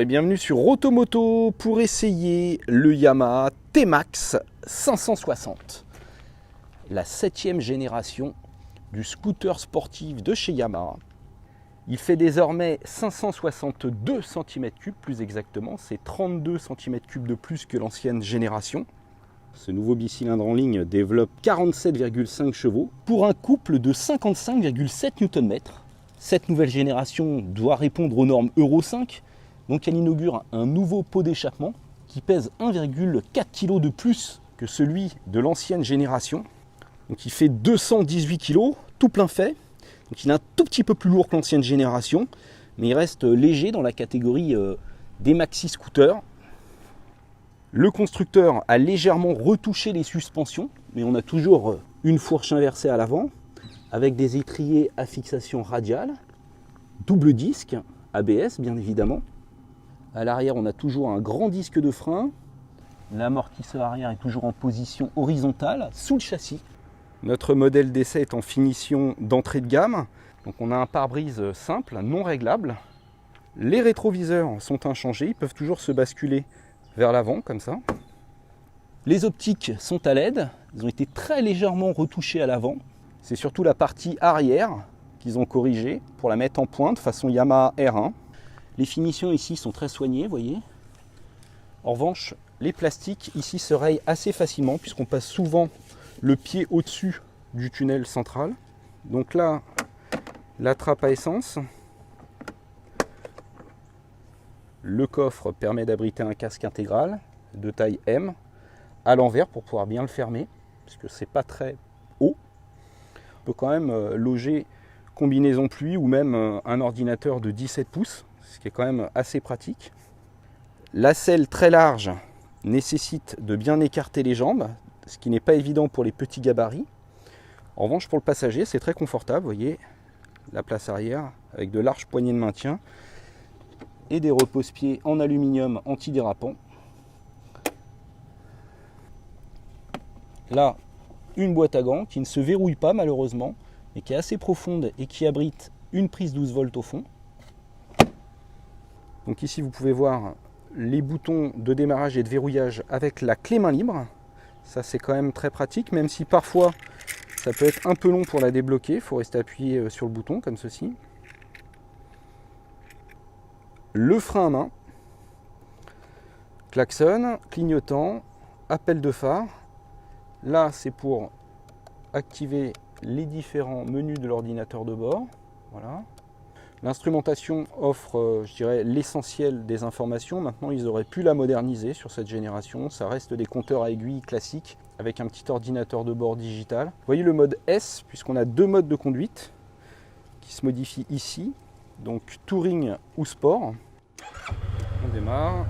bienvenue sur Automoto pour essayer le Yamaha T-Max 560. La 7e génération du scooter sportif de chez Yamaha. Il fait désormais 562 cm3 plus exactement, c'est 32 cm3 de plus que l'ancienne génération. Ce nouveau bicylindre en ligne développe 47,5 chevaux pour un couple de 55,7 Nm. Cette nouvelle génération doit répondre aux normes Euro 5, donc elle inaugure un nouveau pot d'échappement qui pèse 1,4 kg de plus que celui de l'ancienne génération. Donc il fait 218 kg, tout plein fait. Donc il est un tout petit peu plus lourd que l'ancienne génération, mais il reste léger dans la catégorie des maxi scooters. Le constructeur a légèrement retouché les suspensions, mais on a toujours une fourche inversée à l'avant, avec des étriers à fixation radiale, double disque, ABS bien évidemment. À l'arrière, on a toujours un grand disque de frein. L'amortisseur arrière est toujours en position horizontale, sous le châssis. Notre modèle d'essai est en finition d'entrée de gamme. Donc on a un pare-brise simple, non réglable. Les rétroviseurs sont inchangés, ils peuvent toujours se basculer vers l'avant comme ça. Les optiques sont à LED, ils ont été très légèrement retouchés à l'avant. C'est surtout la partie arrière qu'ils ont corrigée pour la mettre en pointe façon Yamaha R1. Les finitions ici sont très soignées, vous voyez. En revanche, les plastiques ici se rayent assez facilement puisqu'on passe souvent le pied au-dessus du tunnel central. Donc là, la trappe à essence. Le coffre permet d'abriter un casque intégral de taille M à l'envers pour pouvoir bien le fermer, puisque c'est pas très haut. On peut quand même loger combinaison pluie ou même un ordinateur de 17 pouces, ce qui est quand même assez pratique. La selle très large nécessite de bien écarter les jambes, ce qui n'est pas évident pour les petits gabarits. En revanche, pour le passager, c'est très confortable. Vous voyez la place arrière avec de larges poignées de maintien et des repose-pieds en aluminium antidérapant. Là, une boîte à gants qui ne se verrouille pas malheureusement, mais qui est assez profonde et qui abrite une prise 12 volts au fond. Donc ici, vous pouvez voir les boutons de démarrage et de verrouillage avec la clé main libre. Ça, c'est quand même très pratique, même si parfois ça peut être un peu long pour la débloquer. Il faut rester appuyé sur le bouton comme ceci. Le frein à main, klaxon, clignotant, appel de phare. Là, c'est pour activer les différents menus de l'ordinateur de bord. Voilà. L'instrumentation offre, je dirais, l'essentiel des informations. Maintenant, ils auraient pu la moderniser sur cette génération. Ça reste des compteurs à aiguilles classiques avec un petit ordinateur de bord digital. Vous voyez le mode S, puisqu'on a deux modes de conduite qui se modifient ici. Donc Touring ou Sport. On démarre.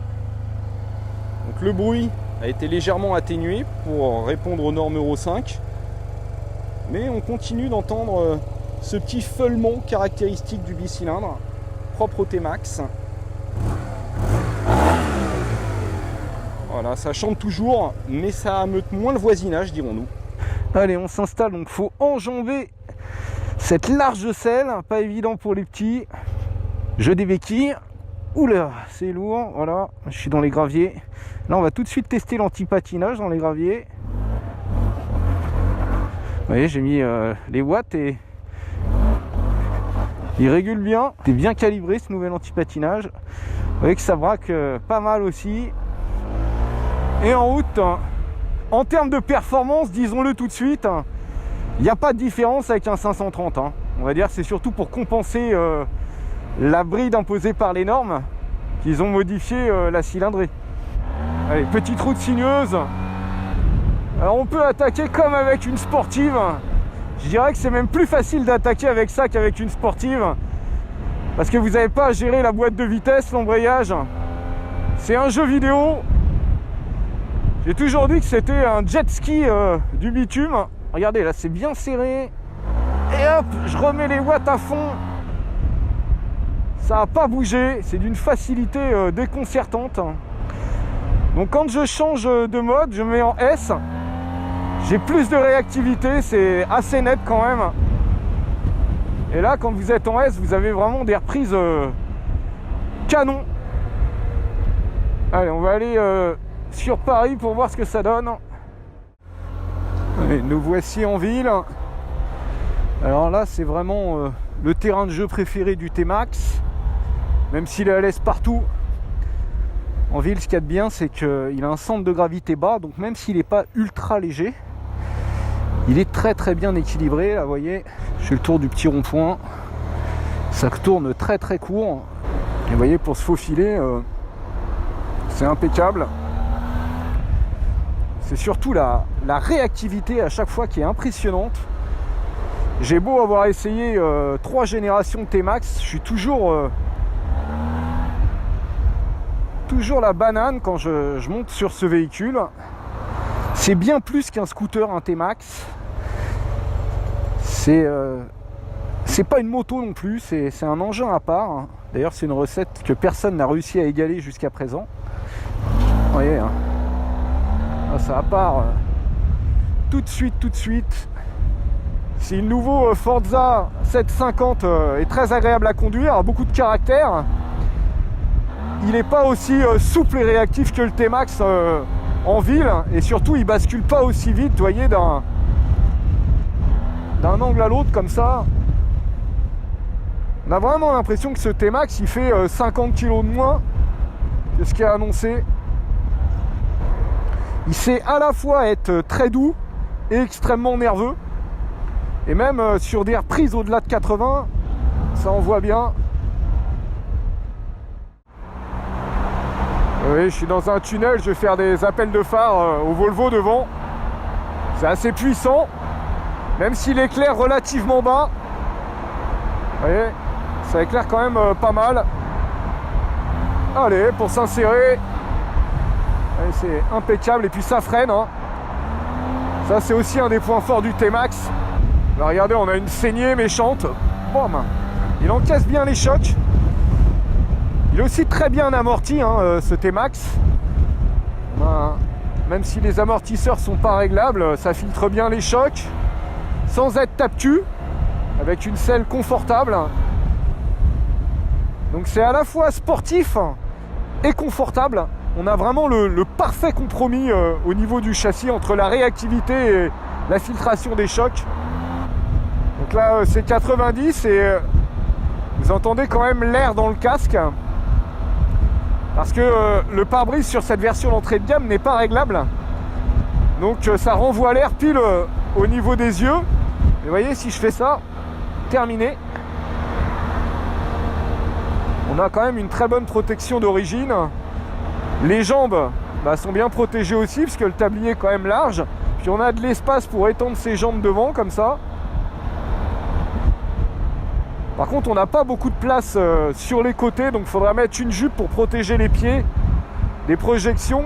Donc le bruit a été légèrement atténué pour répondre aux normes Euro 5. Mais on continue d'entendre ce petit feulement caractéristique du bicylindre, propre au T-Max. Voilà, ça chante toujours, mais ça ameute moins le voisinage, dirons-nous. Allez, on s'installe, donc il faut enjamber cette large selle, pas évident pour les petits. Je dévéquille. Oula, c'est lourd, voilà, je suis dans les graviers. Là, on va tout de suite tester l'anti-patinage dans les graviers. Vous voyez, j'ai mis les watts et il régule bien. C'est bien calibré ce nouvel anti-patinage. Vous voyez que ça braque pas mal aussi. Et en route, en termes de performance, disons-le tout de suite, il n'y a pas de différence avec un 530. On va dire que c'est surtout pour compenser la bride imposée par les normes qu'ils ont modifié la cylindrée. Allez, petite route sinueuse. Alors on peut attaquer comme avec une sportive. Je dirais que c'est même plus facile d'attaquer avec ça qu'avec une sportive. Parce que vous n'avez pas à gérer la boîte de vitesse, l'embrayage. C'est un jeu vidéo. J'ai toujours dit que c'était un jet ski du bitume. Regardez, là c'est bien serré. Et hop, je remets les watts à fond. Ça n'a pas bougé. C'est d'une facilité déconcertante. Donc quand je change de mode, je mets en S. J'ai plus de réactivité, c'est assez net quand même. Et là, quand vous êtes en S, vous avez vraiment des reprises canon. Allez, on va aller sur Paris pour voir ce que ça donne. Et nous voici en ville. Alors là, c'est vraiment le terrain de jeu préféré du T-Max, même s'il est à l'aise partout. En ville, ce qu'il y a de bien, c'est qu'il a un centre de gravité bas, donc même s'il n'est pas ultra léger, il est très très bien équilibré. Là, vous voyez, je fais le tour du petit rond-point, ça tourne très très court. Et vous voyez, pour se faufiler, c'est impeccable. C'est surtout la réactivité à chaque fois qui est impressionnante. J'ai beau avoir essayé 3 générations de T-Max, je suis toujours la banane quand je monte sur ce véhicule. C'est bien plus qu'un scooter, un T-Max. C'est pas une moto non plus, c'est un engin à part. D'ailleurs, c'est une recette que personne n'a réussi à égaler jusqu'à présent. Vous voyez, hein. Ça part tout de suite. Si le nouveau Forza 750 est très agréable à conduire, a beaucoup de caractère, il n'est pas aussi souple et réactif que le T-Max en ville, et surtout il bascule pas aussi vite, vous voyez, d'un angle à l'autre comme ça. On a vraiment l'impression que ce T-Max il fait 50 kg de moins que ce qui est annoncé. Il sait à la fois être très doux et extrêmement nerveux. Et même sur des reprises au-delà de 80, ça envoie bien. Oui, je suis dans un tunnel, je vais faire des appels de phare au Volvo devant. C'est assez puissant, même s'il éclaire relativement bas. Vous voyez, ça éclaire quand même pas mal. Allez, pour s'insérer. C'est impeccable, et puis ça freine, hein. Ça c'est aussi un des points forts du T-Max. Là, regardez, on a une saignée méchante. Boum. Il encaisse bien les chocs. Il est aussi très bien amorti, hein, ce T-Max. Même si les amortisseurs sont pas réglables, ça filtre bien les chocs sans être tape-cul, avec une selle confortable. Donc c'est à la fois sportif et confortable. On a vraiment le parfait compromis au niveau du châssis entre la réactivité et la filtration des chocs. Donc là c'est 90 et vous entendez quand même l'air dans le casque, parce que le pare-brise sur cette version d'entrée de gamme n'est pas réglable. Donc ça renvoie l'air pile au niveau des yeux. Et vous voyez, si je fais ça, terminé. On a quand même une très bonne protection d'origine. Les jambes sont bien protégées aussi, puisque le tablier est quand même large. Puis on a de l'espace pour étendre ses jambes devant, comme ça. Par contre, on n'a pas beaucoup de place sur les côtés, donc il faudra mettre une jupe pour protéger les pieds des projections.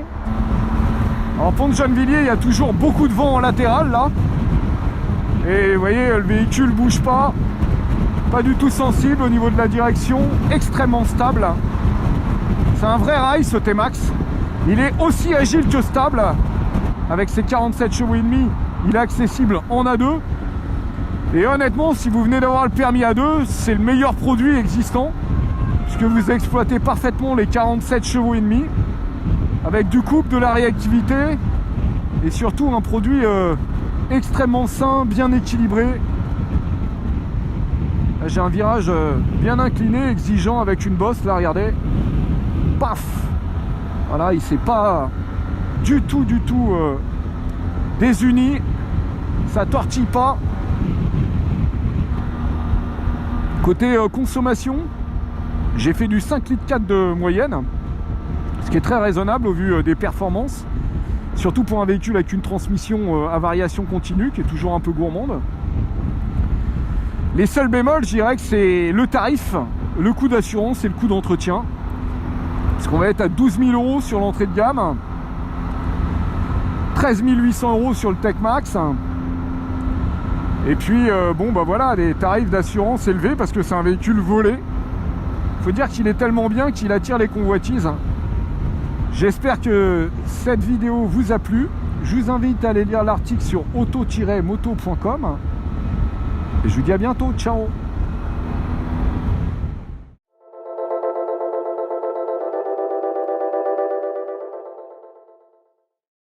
En pont de Gennevilliers, il y a toujours beaucoup de vent en latéral, là. Et vous voyez, le véhicule bouge pas du tout sensible au niveau de la direction, extrêmement stable. C'est un vrai rail, ce T-Max. Il est aussi agile que stable. Avec ses 47 chevaux et demi, il est accessible en A2. Et honnêtement, si vous venez d'avoir le permis A2, c'est le meilleur produit existant, puisque vous exploitez parfaitement les 47 chevaux et demi, avec du couple, de la réactivité, et surtout un produit extrêmement sain, bien équilibré. Là, j'ai un virage bien incliné, exigeant, avec une bosse, là, regardez. Paf! Voilà, il s'est pas du tout désuni, ça tortille pas. Côté consommation, j'ai fait du 5,4 litres de moyenne, ce qui est très raisonnable au vu des performances, surtout pour un véhicule avec une transmission à variation continue qui est toujours un peu gourmande. Les seuls bémols, je dirais que c'est le tarif, le coût d'assurance et le coût d'entretien, parce qu'on va être à 12 000 € sur l'entrée de gamme, 13 800 € sur le T-Max. Et puis, voilà, des tarifs d'assurance élevés parce que c'est un véhicule volé. Il faut dire qu'il est tellement bien qu'il attire les convoitises. J'espère que cette vidéo vous a plu. Je vous invite à aller lire l'article sur auto-moto.com. Et je vous dis à bientôt. Ciao!